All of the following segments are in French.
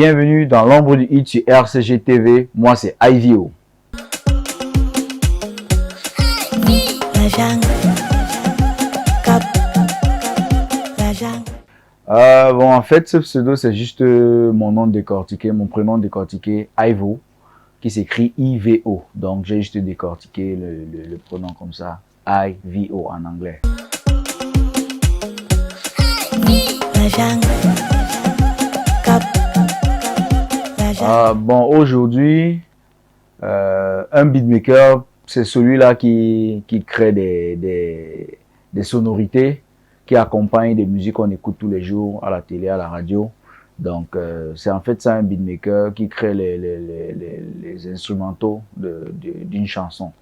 Bienvenue dans l'ombre du hit sur RCG TV. Moi, c'est IVO. Bon, en fait, ce pseudo, c'est juste mon nom décortiqué, mon prénom décortiqué, Ivo, qui s'écrit IVO. Donc, j'ai juste décortiqué le prénom comme ça, IVO en anglais. Bon, aujourd'hui, un beatmaker, c'est celui-là qui crée des sonorités, qui accompagne des musiques qu'on écoute tous les jours à la télé, à la radio. Donc, c'est en fait ça un beatmaker qui crée les instrumentaux d'une chanson.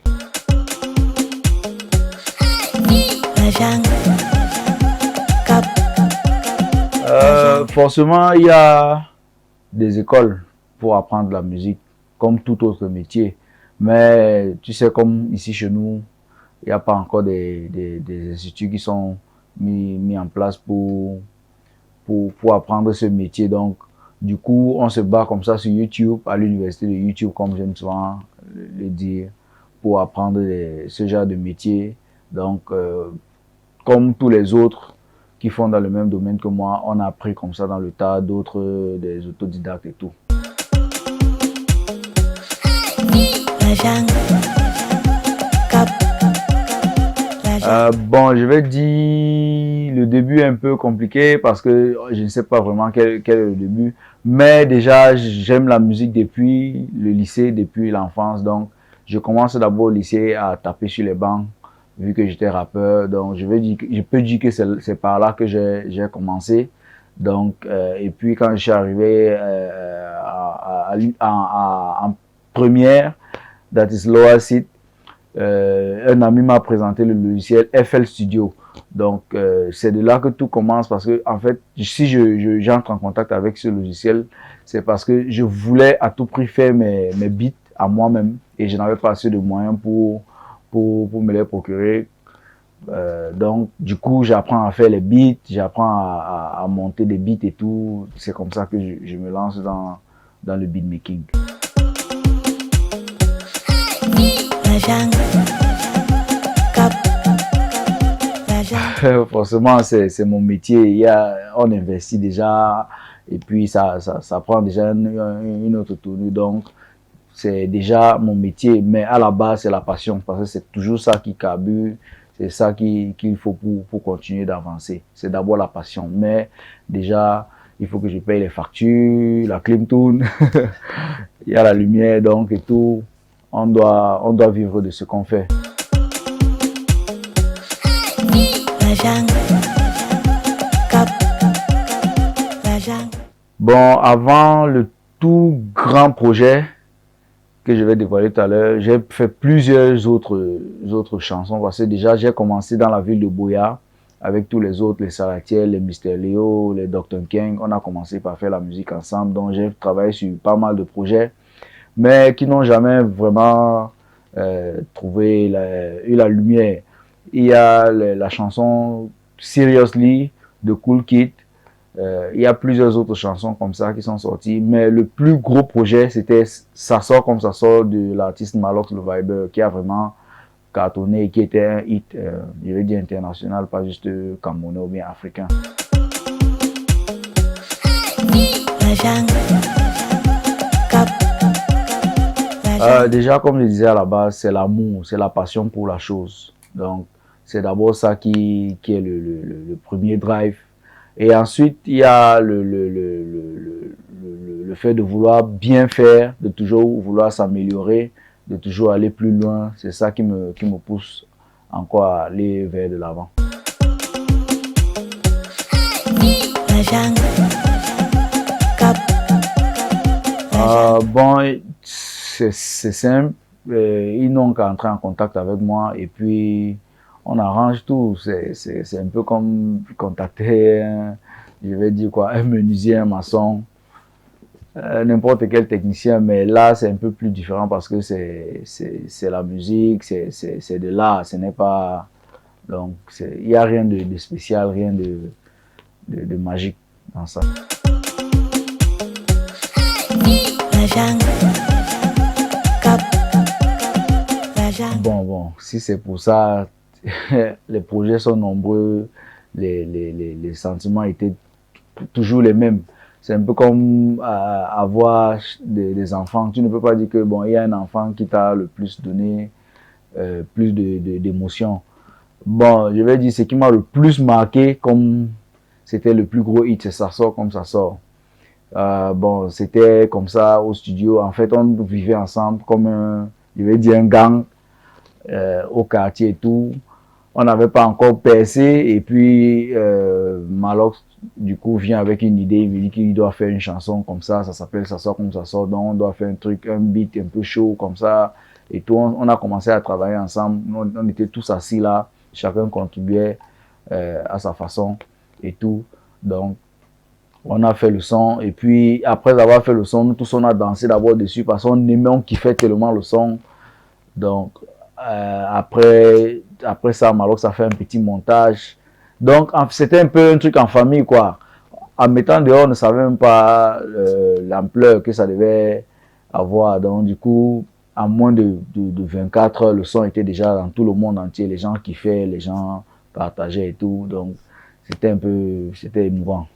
Forcément, il y a des écoles pour apprendre la musique, comme tout autre métier. Mais tu sais, comme ici chez nous, il n'y a pas encore des instituts qui sont mis en place pour apprendre ce métier. Donc, du coup, on se bat comme ça sur YouTube, à l'université de YouTube, comme j'aime souvent le dire, pour apprendre ce genre de métier. Donc, comme tous les autres qui font dans le même domaine que moi, on a appris comme ça dans le tas, d'autres des autodidactes et tout. Bon, je vais dire le début est un peu compliqué parce que je ne sais pas vraiment quel est le début. Mais déjà, j'aime la musique depuis le lycée, depuis l'enfance. Donc, je commence d'abord au lycée à taper sur les bancs, vu que j'étais rappeur. Donc, je peux dire que c'est par là que j'ai commencé. Donc, et puis quand je suis arrivé en première, that is Lower Seat, un ami m'a présenté le logiciel FL Studio. Donc, c'est de là que tout commence parce que, en fait, si j'entre en contact avec ce logiciel, c'est parce que je voulais à tout prix faire mes beats à moi-même et je n'avais pas assez de moyens pour me les procurer. Donc, du coup, j'apprends à faire les beats, j'apprends à monter des beats et tout. C'est comme ça que je me lance dans le beatmaking. Forcément, c'est mon métier. On investit déjà et puis ça prend déjà une autre tournure. Donc, c'est déjà mon métier. Mais à la base, c'est la passion parce que c'est toujours ça qui carbure. C'est ça qu'il faut pour continuer d'avancer. C'est d'abord la passion. Mais déjà, il faut que je paye les factures, la clim tune. Il y a la lumière donc et tout. On doit vivre de ce qu'on fait. Bon, avant le tout grand projet que je vais dévoiler tout à l'heure, j'ai fait plusieurs autres chansons parce que déjà j'ai commencé dans la ville de Buea avec tous les autres, les Salatiel, les Mister Leo, les Dr. King. On a commencé par faire la musique ensemble, donc j'ai travaillé sur pas mal de projets, mais qui n'ont jamais vraiment eu la lumière. Il y a la chanson Seriously de Cool Kid. Il y a plusieurs autres chansons comme ça qui sont sorties, mais le plus gros projet, c'était Ça sort comme ça sort de l'artiste Malox le Viber, qui a vraiment cartonné et qui était un hit, je vais dire international, pas juste camerounais ou bien africain. Déjà, comme je disais à la base, c'est l'amour, c'est la passion pour la chose. Donc, c'est d'abord ça qui est le premier drive. Et ensuite, il y a le fait de vouloir bien faire, de toujours vouloir s'améliorer, de toujours aller plus loin. C'est ça qui me pousse encore à aller vers de l'avant. Bon, c'est simple. Ils n'ont qu'à entrer en contact avec moi et puis on arrange tout. C'est un peu comme contacter, je vais dire quoi, un menuisier, un maçon, n'importe quel technicien. Mais là, c'est un peu plus différent parce que c'est la musique, c'est de l'art. Ce n'est pas... Donc, il n'y a rien de spécial, rien de magique dans ça. Bon, si c'est pour ça, les projets sont nombreux, les sentiments étaient toujours les mêmes. C'est un peu comme avoir des enfants. Tu ne peux pas dire que bon, il y a un enfant qui t'a le plus donné plus d'émotions. Bon, je vais dire ce qui m'a le plus marqué, comme c'était le plus gros hit, c'est Ça sort comme ça sort. Bon, c'était comme ça au studio. En fait, on vivait ensemble comme un, je vais dire un gang au quartier et tout. On n'avait pas encore percé et puis Malox du coup vient avec une idée, il me dit qu'il doit faire une chanson comme ça s'appelle Ça sort comme ça sort, donc on doit faire un truc, un beat un peu chaud comme ça et tout. On a commencé à travailler ensemble, on était tous assis là, chacun contribuait à sa façon et tout. Donc on a fait le son et puis après avoir fait le son, nous tous on a dansé d'abord dessus parce qu'on aimait, on kiffait tellement le son. Donc après ça, Malox a fait un petit montage. Donc c'était un peu un truc en famille quoi. En mettant dehors, on ne savait même pas l'ampleur que ça devait avoir. Donc du coup, en moins de 24 heures, le son était déjà dans tout le monde entier. Les gens kiffaient, les gens partageaient et tout. Donc c'était un peu, c'était émouvant.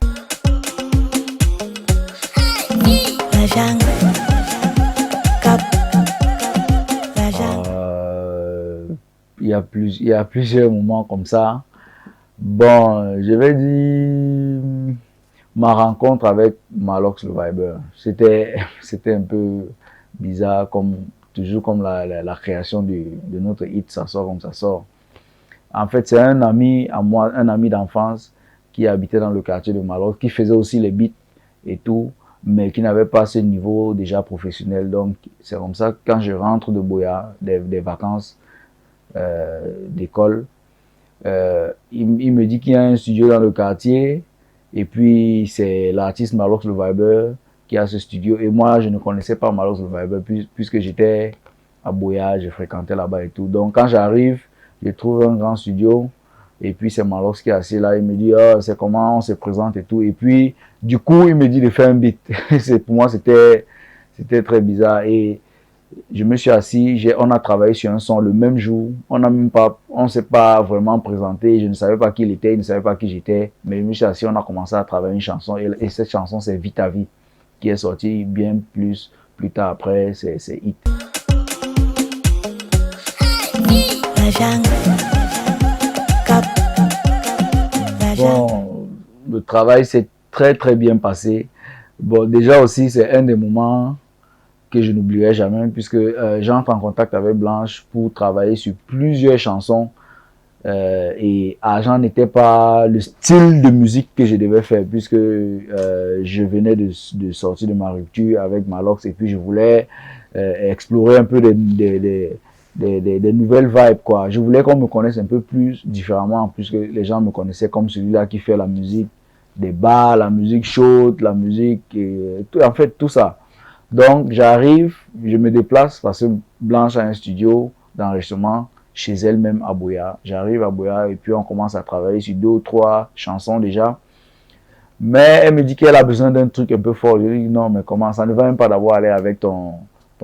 Il y a plusieurs moments comme ça. Bon, je vais dire ma rencontre avec Malox le Viber. C'était un peu bizarre, comme toujours comme la création de notre hit, ça sort comme ça sort. En fait, c'est un ami à moi, un ami d'enfance qui habitait dans le quartier de Malox, qui faisait aussi les beats et tout, mais qui n'avait pas ce niveau déjà professionnel. Donc, c'est comme ça que quand je rentre de Boya, des vacances d'école, il me dit qu'il y a un studio dans le quartier et puis c'est l'artiste Malox le Viber qui a ce studio et moi je ne connaissais pas Malox le Viber puisque j'étais à Boya, je fréquentais là-bas et tout. Donc quand j'arrive, je trouve un grand studio et puis c'est Malox qui est assis là, il me dit oh, c'est comment on se présente et tout et puis du coup il me dit de faire un beat. Pour moi c'était très bizarre et je me suis assis, on a travaillé sur un son le même jour. On s'est pas vraiment présenté. Je ne savais pas qui il était, il ne savait pas qui j'étais. Mais je me suis assis, on a commencé à travailler une chanson. Et cette chanson, c'est Vite à vie, qui est sortie bien plus tard après. C'est hit. Bon, le travail s'est très bien passé. Bon, déjà aussi, c'est un des moments que je n'oublierai jamais, puisque j'entre en contact avec Blanche pour travailler sur plusieurs chansons et Argent n'était pas le style de musique que je devais faire, puisque je venais de sortir de ma rupture avec Malox et puis je voulais explorer un peu des nouvelles vibes quoi. Je voulais qu'on me connaisse un peu plus différemment, puisque les gens me connaissaient comme celui-là qui fait la musique des bars, la musique chaude, la musique, en fait tout ça. Donc, j'arrive, je me déplace parce que Blanche a un studio d'enregistrement chez elle-même à Boya. J'arrive à Boya et puis on commence à travailler sur 2 ou 3 chansons déjà. Mais elle me dit qu'elle a besoin d'un truc un peu fort. Je lui dis non, mais comment, ça ne va même pas d'avoir aller avec ton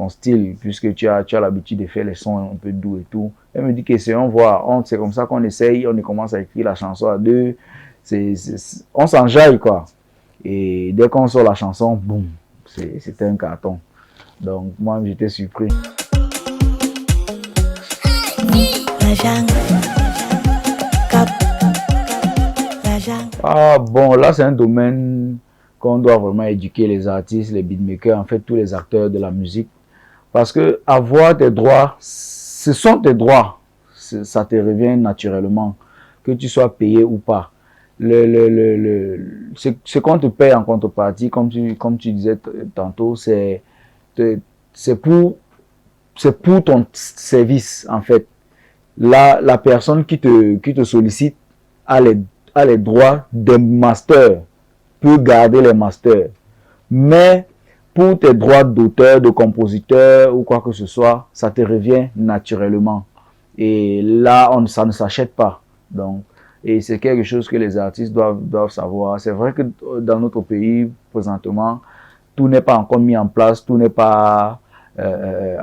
style puisque tu as l'habitude de faire les sons un peu doux et tout. Elle me dit qu'essayons voir. C'est comme ça qu'on essaye, on commence à écrire la chanson à 2. On s'enjaille quoi. Et dès qu'on sort la chanson, boum. C'était un carton. Donc, moi, j'étais surpris. Ah, bon, là, c'est un domaine qu'on doit vraiment éduquer les artistes, les beatmakers, en fait, tous les acteurs de la musique. Parce que avoir des droits, ce sont tes droits. Ça te revient naturellement, que tu sois payé ou pas. Ce qu'on te paye en contrepartie, comme tu disais tantôt, c'est pour ton service, en fait. Là, la personne qui te sollicite a les droits des masters, peut garder les masters. Mais pour tes droits d'auteur, de compositeur ou quoi que ce soit, ça te revient naturellement. Et là, ça ne s'achète pas. Donc, et c'est quelque chose que les artistes doivent savoir. C'est vrai que dans notre pays, présentement, tout n'est pas encore mis en place, tout n'est pas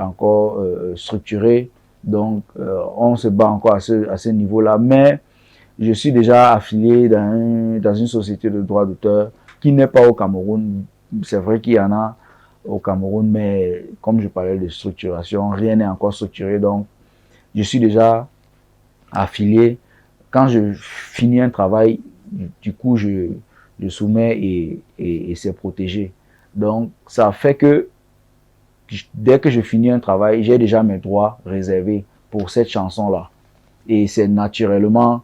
encore structuré. Donc, on se bat encore à ce niveau-là. Mais je suis déjà affilié dans une société de droit d'auteur qui n'est pas au Cameroun. C'est vrai qu'il y en a au Cameroun, mais comme je parlais de structuration, rien n'est encore structuré. Donc, je suis déjà affilié. Quand je finis un travail, du coup, je soumets et c'est protégé. Donc, ça fait que dès que je finis un travail, j'ai déjà mes droits réservés pour cette chanson-là. Et c'est naturellement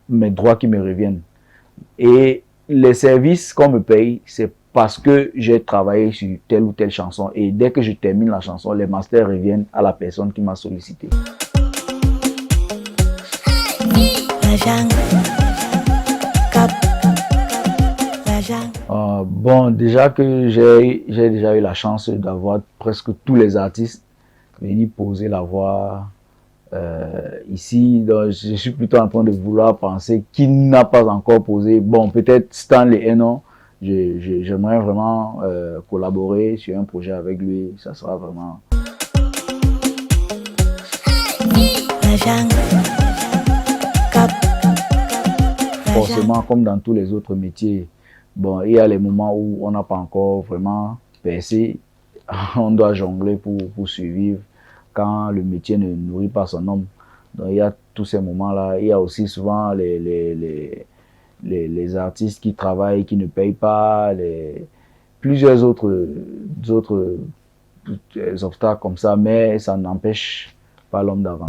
mes droits qui me reviennent. Et les services qu'on me paye, c'est parce que j'ai travaillé sur telle ou telle chanson. Et dès que je termine la chanson, les masters reviennent à la personne qui m'a sollicité. Bon, déjà que j'ai déjà eu la chance d'avoir presque tous les artistes venir poser la voix ici. Donc, je suis plutôt en train de vouloir penser qui n'a pas encore posé. Bon, peut-être Stanley Eno. J'aimerais vraiment collaborer sur un projet avec lui. Ça sera vraiment... Forcément, comme dans tous les autres métiers, bon, il y a les moments où on n'a pas encore vraiment percé. On doit jongler pour survivre quand le métier ne nourrit pas son homme. Donc, il y a tous ces moments-là. Il y a aussi souvent les artistes qui travaillent, qui ne payent pas, plusieurs autres obstacles comme ça, mais ça n'empêche pas l'homme d'avant.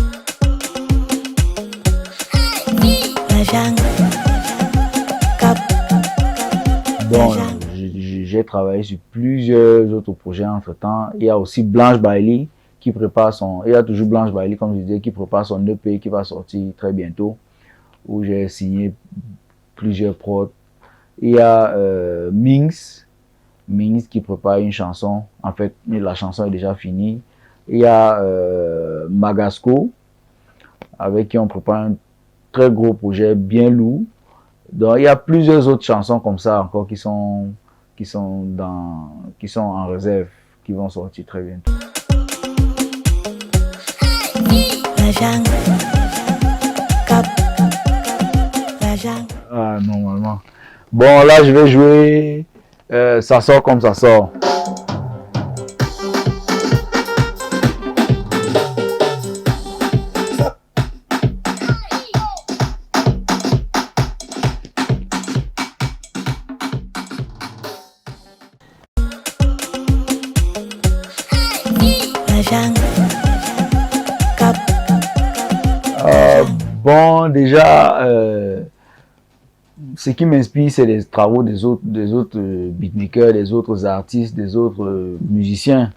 Bon, j'ai travaillé sur plusieurs autres projets entre-temps. Il y a aussi Blanche Bailey qui prépare son... Il y a toujours Blanche Bailey, comme je disais, qui prépare son EP qui va sortir très bientôt, où j'ai signé plusieurs prods. Il y a Minx qui prépare une chanson. En fait, la chanson est déjà finie. Il y a Magasco, avec qui on prépare un très gros projet bien lourd. Donc, il y a plusieurs autres chansons comme ça encore qui sont en réserve, qui vont sortir très bientôt. Ah, normalement. Bon, là, je vais jouer Ça sort comme ça sort. Bon, déjà, ce qui m'inspire, c'est les travaux des autres beatmakers, des autres artistes, des autres musiciens,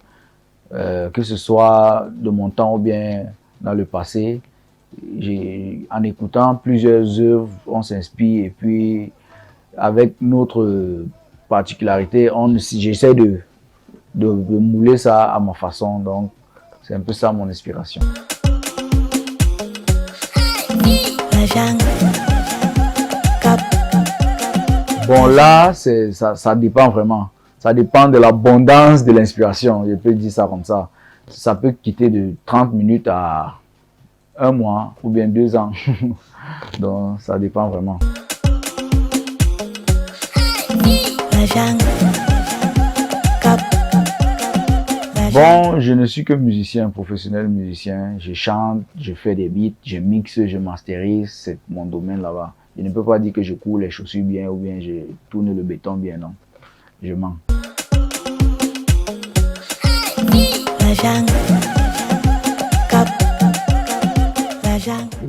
que ce soit de mon temps ou bien dans le passé. En écoutant plusieurs œuvres, on s'inspire et puis avec notre particularité, j'essaie de mouler ça à ma façon. Donc, c'est un peu ça mon inspiration. Bon, là, ça dépend vraiment. Ça dépend de l'abondance de l'inspiration. Je peux dire ça comme ça. Ça peut quitter de 30 minutes à 1 mois ou bien 2 ans. Donc, ça dépend vraiment. Bon, je ne suis que musicien, professionnel musicien. Je chante, je fais des beats, je mixe, je masterise. C'est mon domaine là-bas. Je ne peux pas dire que je cours les chaussures bien ou bien je tourne le béton bien, non. Je mens.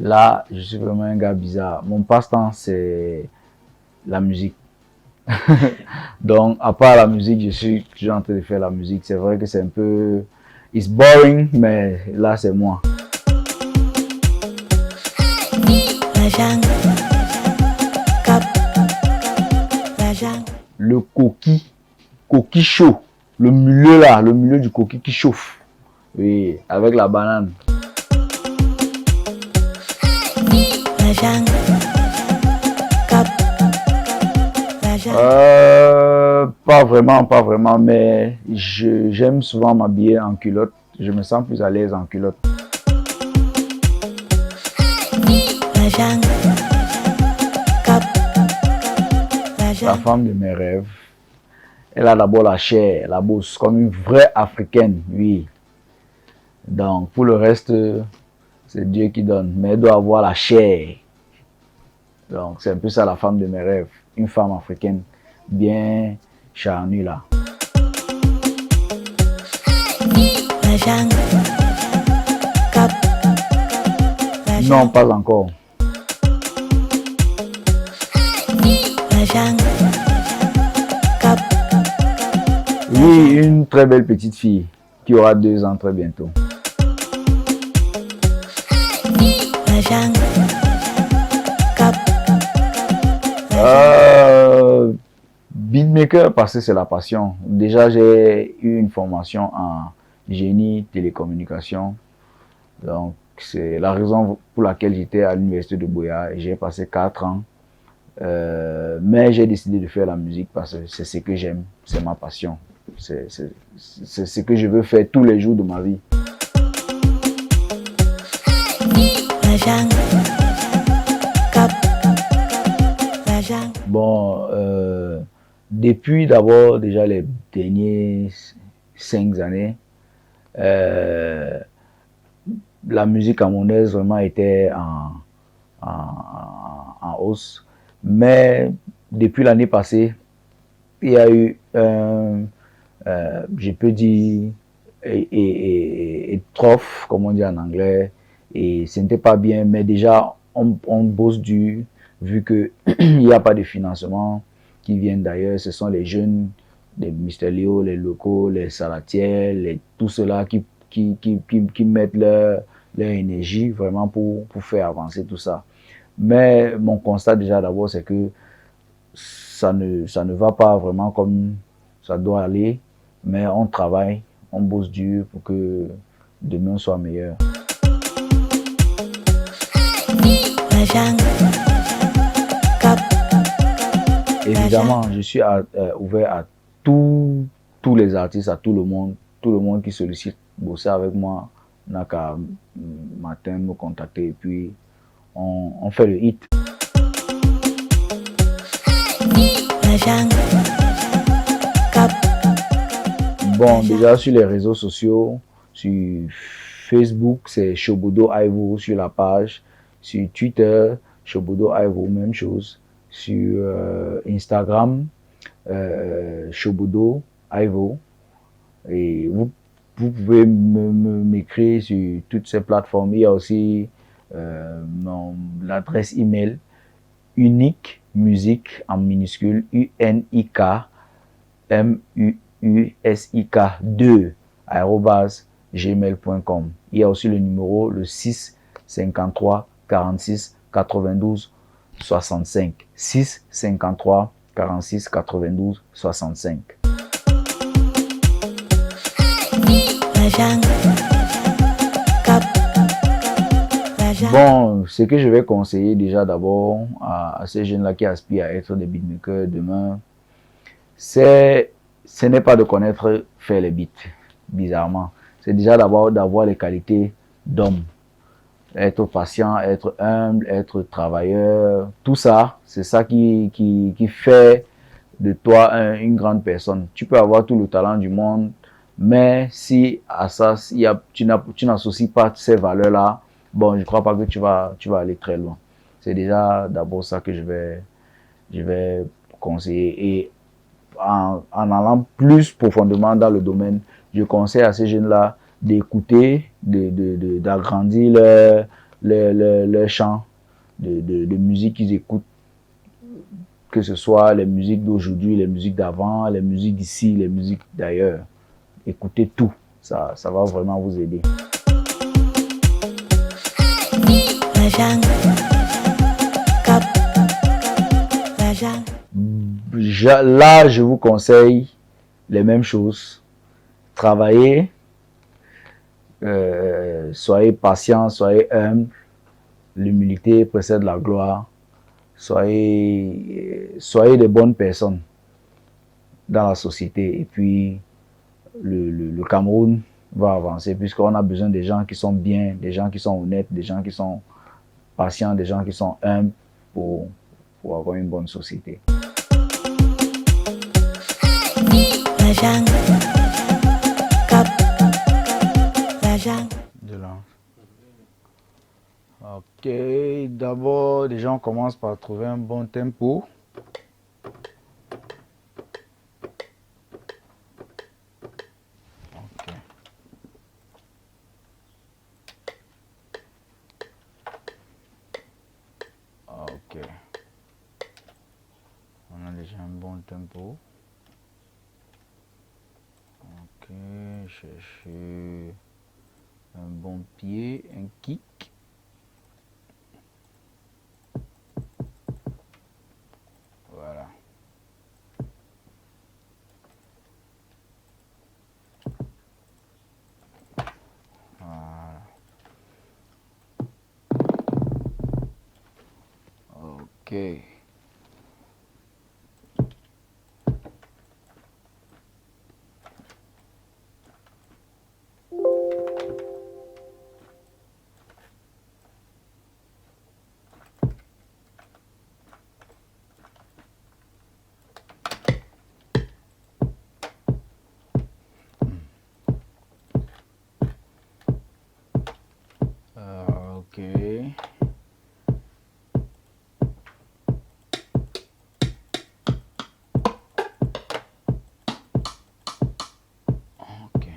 Là, je suis vraiment un gars bizarre. Mon passe-temps, c'est la musique. Donc, à part la musique, je suis toujours en train de faire la musique. C'est vrai que c'est un peu... It's boring, mais là, c'est moi. Le coquille chaud. Le milieu là, le milieu du coquille qui chauffe. Oui, avec la banane. Pas vraiment, pas vraiment, mais j'aime souvent m'habiller en culotte. Je me sens plus à l'aise en culotte. La femme de mes rêves, elle a d'abord la chair, la bourse, comme une vraie africaine, oui. Donc, pour le reste, c'est Dieu qui donne. Mais elle doit avoir la chair. Donc, c'est un peu ça la femme de mes rêves. Une femme africaine bien charnue là. Non, pas encore. Oui, une très belle petite fille qui aura 2 ans très bientôt. Beatmaker parce que c'est la passion. Déjà, j'ai eu une formation en génie télécommunication. Donc, c'est la raison pour laquelle j'étais à l'université de Buea et j'ai passé 4 ans. Mais j'ai décidé de faire la musique parce que c'est ce que j'aime, c'est ma passion. C'est ce que je veux faire tous les jours de ma vie. Bon, depuis d'abord déjà les dernières 5 années, la musique camerounaise vraiment était en hausse. Mais depuis l'année passée, il y a eu, je peux dire, troph, comme on dit en anglais, et ce n'était pas bien, mais déjà, on bosse dur, vu qu'il n'y a pas de financement qui viennent d'ailleurs. Ce sont les jeunes, les Mystérieux, les locaux, les salatiels, tout cela qui mettent leur énergie vraiment pour faire avancer tout ça. Mais mon constat déjà d'abord, c'est que ça ne va pas vraiment comme ça doit aller, mais on travaille, on bosse dur pour que demain soit meilleur. Évidemment, je suis ouvert à tous les artistes, à tout le monde qui sollicite bosser avec moi, n'a qu'à matin me contacter et puis on fait le hit. Bon, déjà sur les réseaux sociaux, sur Facebook, c'est Shobodo Ivo sur la page. Sur Twitter, Shobodo Ivo, même chose. Sur Instagram, Shobodo Ivo. Et vous pouvez m'écrire sur toutes ces plateformes. Il y a aussi l'adresse email unique musique en minuscule UNIK MUUSIK 2 @gmail.com. Il y a aussi le numéro le 6 53 46 92 65 6 53 46 92 65. Bon, ce que je vais conseiller déjà d'abord à ces jeunes-là qui aspirent à être des beatmakers demain, ce n'est pas de connaître faire les beats, bizarrement. C'est déjà d'abord d'avoir les qualités d'homme. Être patient, être humble, être travailleur, tout ça, c'est ça qui fait de toi une grande personne. Tu peux avoir tout le talent du monde, mais si à ça, tu n'associes pas ces valeurs-là, bon, je ne crois pas que tu vas aller très loin. C'est déjà d'abord ça que je vais conseiller. Et en allant plus profondément dans le domaine, je conseille à ces jeunes-là d'écouter, d'agrandir leur champ de musique qu'ils écoutent, que ce soit les musiques d'aujourd'hui, les musiques d'avant, les musiques d'ici, les musiques d'ailleurs. Écoutez tout, ça va vraiment vous aider. Là, je vous conseille les mêmes choses. Travaillez, soyez patient, soyez humble. L'humilité précède la gloire. Soyez des bonnes personnes. dans la société. Et puis, le Cameroun va avancer puisqu'on a besoin des gens qui sont bien, des gens qui sont honnêtes, des gens qui sont patients, des gens qui sont humbles pour avoir une bonne société. De là. Ok, d'abord, déjà on commence par trouver un bon tempo. Ok. Ok. On a déjà un bon tempo. Ok, chercher un bon pied, un kick. Voilà. Voilà. Ok. Ok.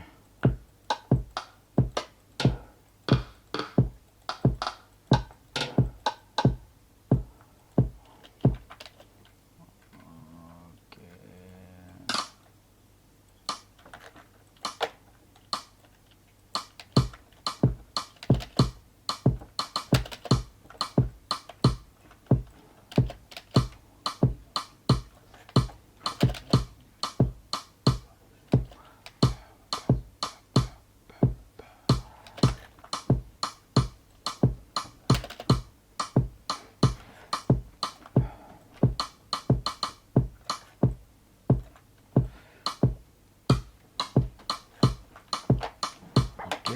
Ok.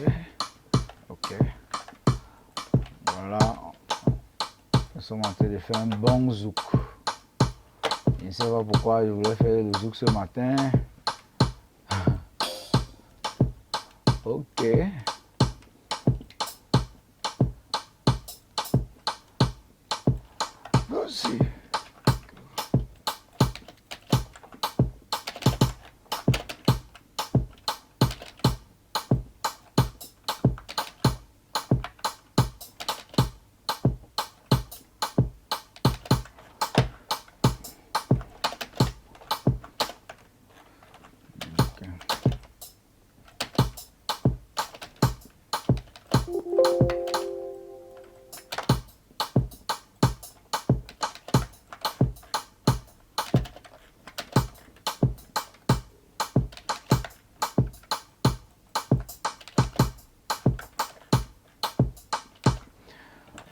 Ok. Voilà. Nous sommes en train de faire un bon zouk. Je ne sais pas pourquoi je voulais faire le zouk ce matin. Ok. Voici.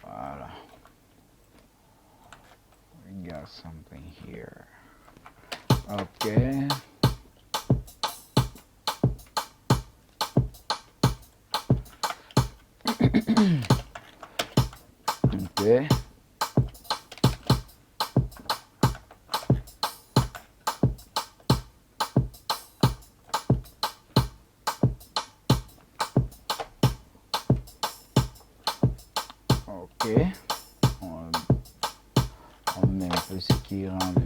Voilà. We got something here. Ok. Ok. Ok. On met un peu ce qui rend le...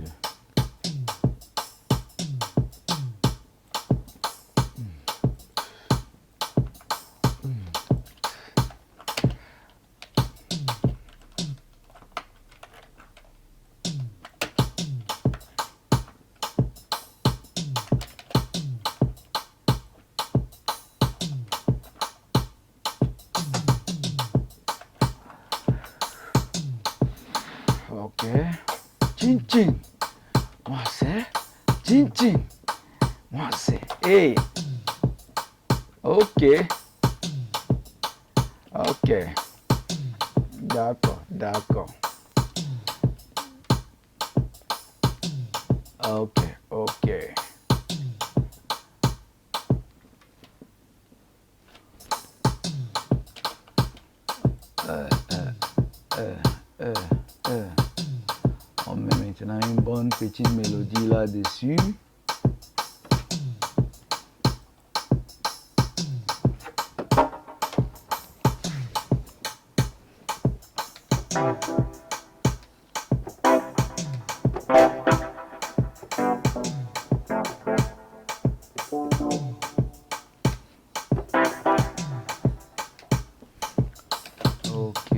Ok. Chin chin. Moi c'est. Chin chin. Moi c'est. Hey. Ok. Ok. D'accord. D'accord. Ok. Ok. euh, euh. On met maintenant une bonne petite mélodie là-dessus. Ok.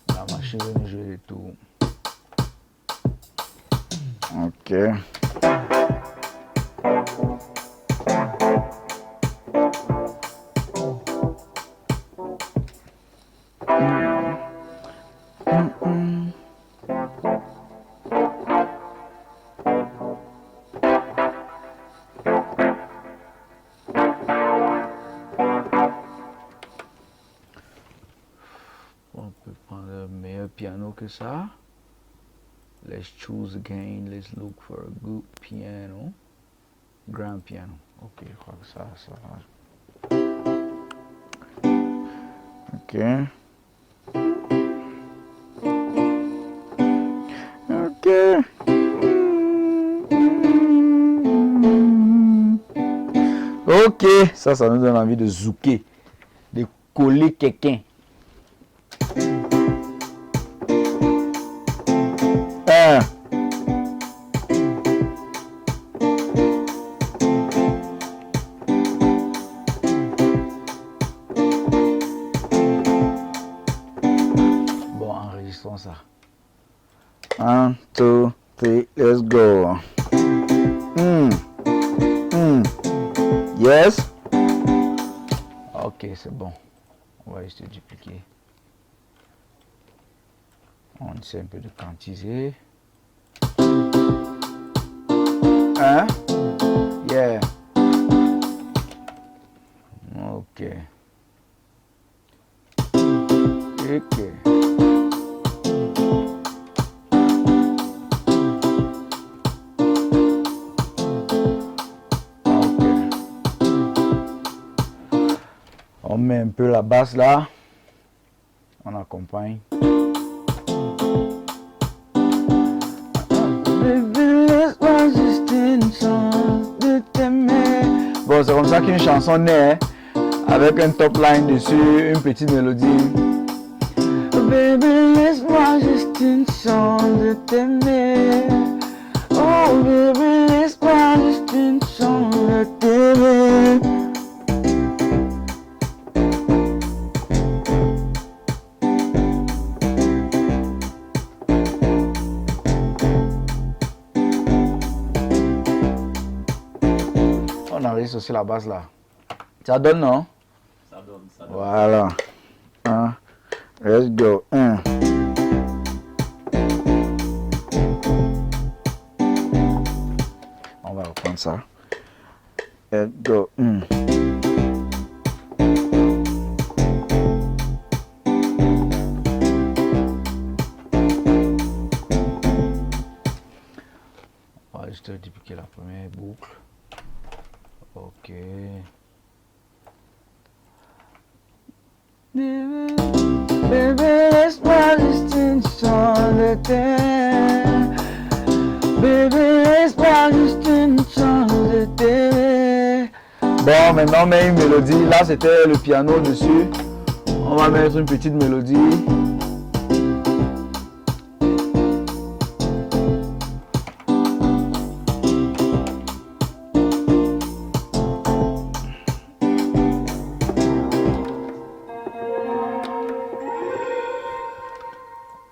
La machine va nous jouer les tours. Ok. On peut prendre un meilleur piano que ça. Let's choose again. Let's look for a good piano. Grand piano. Ok, je crois que ça va. Ok. Ok. Ok, ça nous donne envie de zouker, de coller quelqu'un. Bon, enregistrons ça. 1, 2, 3, let's go. Yes. Ok, c'est bon. On va juste dupliquer. On essaie un peu de quantiser. Hein? Yeah. Ok. Ok. On met un peu la basse là. On accompagne. Bon, c'est comme ça qu'une chanson naît, avec un top line dessus, une petite mélodie. Baby, laisse-moi juste une chance de t'aimer. Oh baby, laisse-moi juste une chance de t'aimer. On enregistre aussi la basse là. Ça donne, non? Ça donne. Voilà. Let's go. On va reprendre ça. Let's go. On va juste dupliquer la première boucle. Ok. Baby, laisse-moi juste une chance de t'aimer. Baby, laisse-moi juste une chance de t'aimer. Bon, maintenant on met une mélodie. Là, c'était le piano dessus. On va mettre une petite mélodie.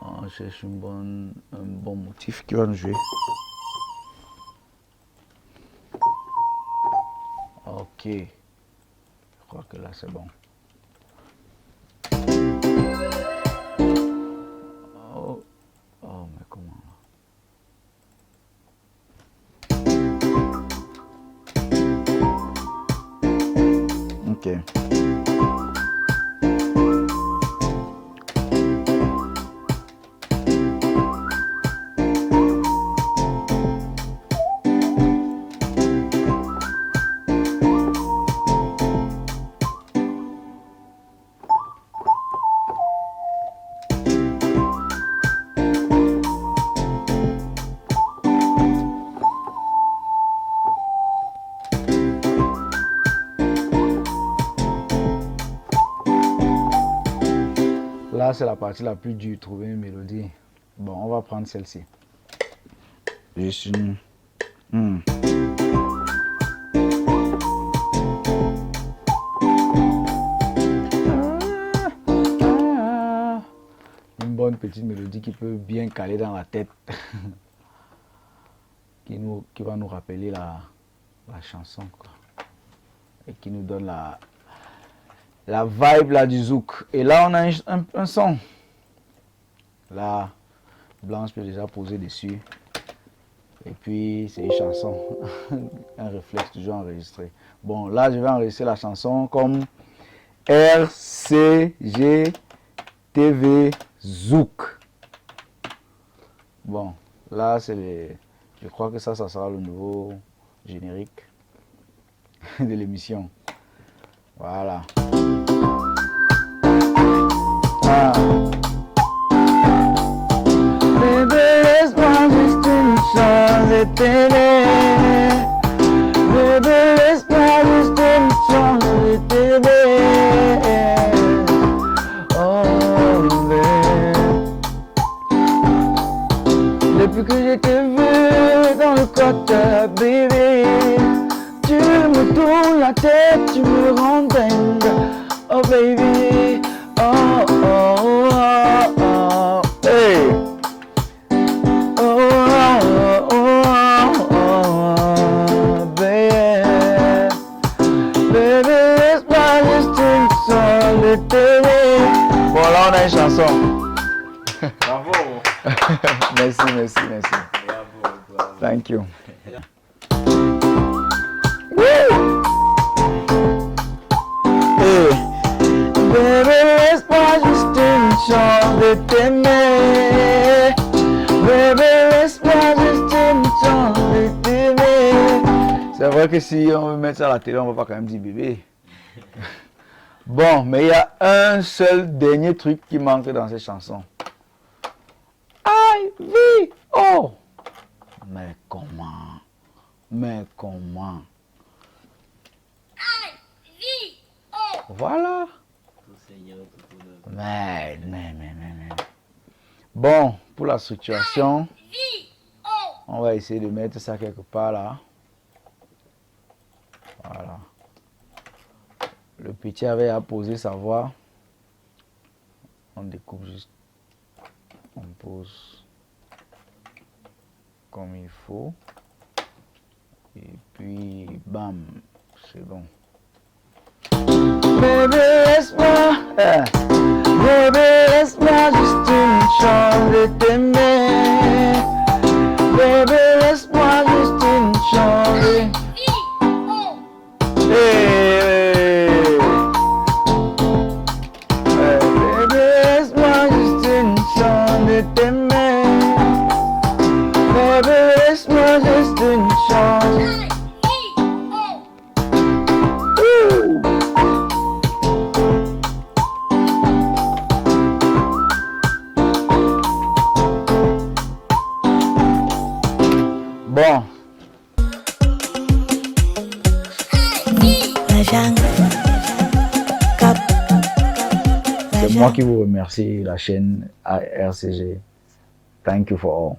On cherche un bon motif qui va nous jouer. Ok. Je crois que là c'est bon. Oh, mais comment? Ok. là, c'est la partie la plus dure, trouver une mélodie. Bon, on va prendre celle-ci. Juste une... Une bonne petite mélodie qui peut bien caler dans la tête. qui va nous rappeler la chanson, quoi. Et qui nous donne la vibe là du zouk. Et là, on a un son. Là, Blanche peut déjà poser dessus. Et puis, c'est une chanson. Un réflexe toujours enregistré. Bon, là, je vais enregistrer la chanson comme RCG-TV Zouk. Bon, là, c'est les... Je crois que ça sera le nouveau générique de l'émission. Voilà. Ah. Baby, laisse-moi juste une chance de t'aimer. Baby, laisse-moi juste une chance de t'aimer. Oh, baby. Depuis que je t'ai vu dans le côté, baby, tu me tournes la tête, tu me rends dingue. Oh baby, oh oh oh oh, hey. Oh oh oh oh, baby, baby, laisse-moi juste une chanson de t'aimer. Bon là on a une chanson. Bravo. Merci. Bravo. Thank you. Hey. Baby, laisse-moi juste une chance de t'aimer. Baby, laisse-moi juste une chance de t'aimer. C'est vrai que si on veut mettre ça à la télé, on va pas quand même dire bébé. Bon, mais il y a un seul dernier truc qui manque dans cette chanson. I-V-O. Mais comment? I-V-O. Voilà. Mais. Bon, pour la structuration, on va essayer de mettre ça quelque part là. Voilà. Le petit avait à poser sa voix. On découpe juste. On pose comme il faut. Et puis, bam, c'est bon. Baby, laisse-moi, baby, laisse-moi juste une chance de t'aimer. Baby, laisse-moi juste une chance. Baby, laisse-moi juste une chance de t'aimer. Baby, laisse-moi juste une chance. Bon. C'est moi qui vous remercie, la chaîne RCG. Thank you for all.